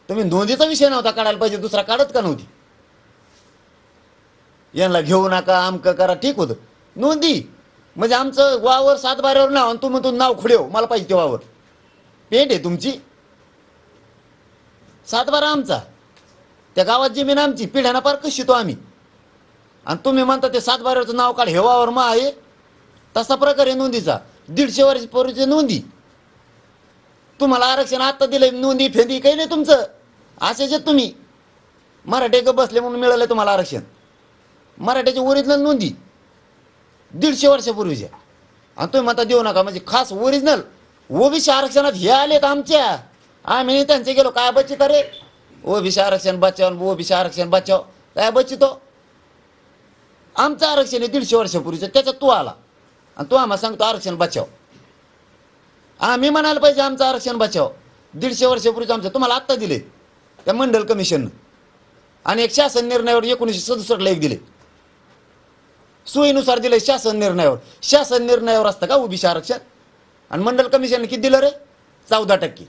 तुम्ही नोंदीचा विषय नव्हता काढायला पाहिजे, दुसरा काढत का नव्हती? यांना घेऊ नका आमकं करा, ठीक होतं. नोंदी म्हणजे आमचं वावर 7/12वर नाव आणि तुम्ही नाव खुडेव मला पाहिजे ते वावर. पेंट आहे तुमची? 7/12 आमचा, त्या गावात जमीन आमची, पिढ्याना पार कशितो आम्ही. आणि तुम्ही म्हणता ते 7/12चं नाव काढ, हे वावर मा आहे. तसा प्रकार आहे नोंदीचा. 150 वर्षापूर्वीची नोंदी. तुम्हाला आरक्षण आता दिलंय, नोंदी फेंदी काही नाही तुमचं. असेच आहेत तुम्ही. मराठे ग बसले म्हणून मिळालं तुम्हाला आरक्षण. मराठ्याची ओरिजिनल नोंदी 150 वर्षापूर्वीच्या. आणि तुम्ही म्हणता देऊ नका, म्हणजे खास ओरिजिनल ओबीसी आरक्षणात हे आलेत आमच्या. आम्ही त्यांचे गेलो काय बचित रे, ओबीसी आरक्षण बचाव, ओबीसी आरक्षण बचाव, काय बचितो? आमचं आरक्षण आहे 150 वर्षापूर्वीचं, त्याच्यात तू आला आणि तू आम्हाला सांगतो आरक्षण बचाव. आम्ही म्हणायला पाहिजे आमचं आरक्षण बचाव. 150 वर्षापूर्वीचं आमचं तुम्हाला आत्ता दिले त्या मंडल कमिशननं. आणि एक शासन निर्णयावर 1967ला एक दिले, सोयीनुसार दिले शासन निर्णयावर. शासन निर्णयावर असतं का ओबीसी आरक्षण? आणि मंडल कमिशनने किती दिलं रे? 14%.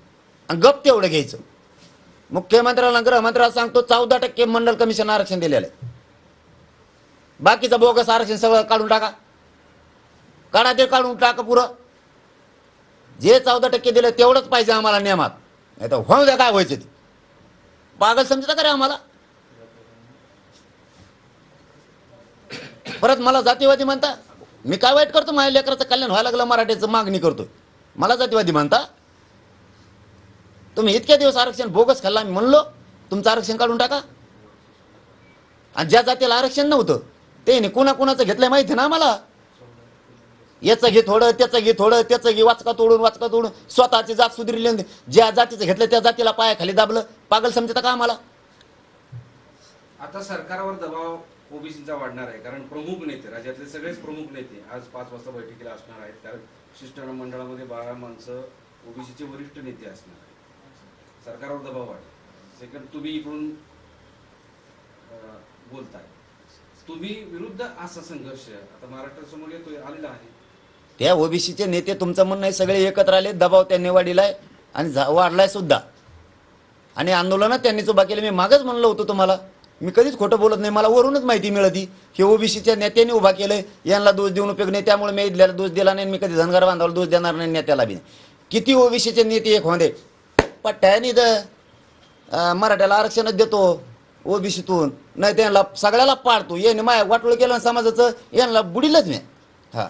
आणि गप तेवढं घ्यायचं. मुख्यमंत्र्याला गृहमंत्र्याला सांगतो 14% मंडल कमिशन आरक्षण दिलेलं आहे. बाकीचं बोगस आरक्षण सगळं काढून टाका. काढा ते काढून टाका पुरं. जे 14% दिलं तेवढंच पाहिजे आम्हाला नियमात, नाही तर होऊ द्या काय व्हायचं ते. पागल समजता का रे आम्हाला? परत मला जातीवादी म्हणता. मी काय वाईट करतो? माझ्या लेकराचं कल्याण व्हायला लागलं, मराठीचं मागणी करतोय, मला जातीवादी म्हणता? तुम्ही इतक्या दिवस आरक्षण बोगस खाल्ला, मी म्हणलो तुमचं आरक्षण काढून टाका. आणि ज्या जातीला आरक्षण नव्हतं ते कुणाचं घेतलंय माहिती ना आम्हाला. याचं घे थोडं, त्याचं घे थोडं, त्याचं घे, वाचका तोडून स्वतःची जात सुधारली. ज्या जातीचं घेतलं त्या जातीला पायाखाली दाबलं. पागल समजता का आम्हाला? आता सरकारवर दबाव ओबीसीचा वाढणार आहे, कारण प्रमुख नेते, राज्यातले सगळेच प्रमुख नेते आज 5 वाजता बैठकीला असणार आहेत. कारण शिष्टमंडळामध्ये 12 माणसं ओबीसीचे वरिष्ठ नेते असणार आहेत. सरकारवर दबाव वाढेल. सेकंड, तुम्ही इकडून बोलताय, तुम्ही विरुद्ध असा संघर्ष आता महाराष्ट्रासमोर येतोय, आलेला आहे. त्या ओबीसीचे नेते तुमचं म्हणणं सगळे एकत्र आले, दबाव त्यांनी वाढलाय आणि वाढलाय सुद्धा. आणि आंदोलन त्यांनीच उभा केलं. मी मागच म्हणलं होतं तुम्हाला, मी कधीच खोटं बोलत नाही. मला वरूनच माहिती मिळती हे ओबीसीच्या नेत्यांनी उभा केलंय, यांना दोष देऊन उपयोग नाही. त्यामुळे मी इथल्याला दोष दिला नाही. मी कधी धनगर बांधवाला दोष देणार नाही, नेत्याला बी. किती ओबीसीचे नेते एक होते पट्ट्यानी मराठ्याला आरक्षणच देतो ओबीसीतून, नाही त्यांना सगळ्याला पाडतो. याने माया वाटोळ केलं समाजाचं, यांना बुडीलच मी. हा.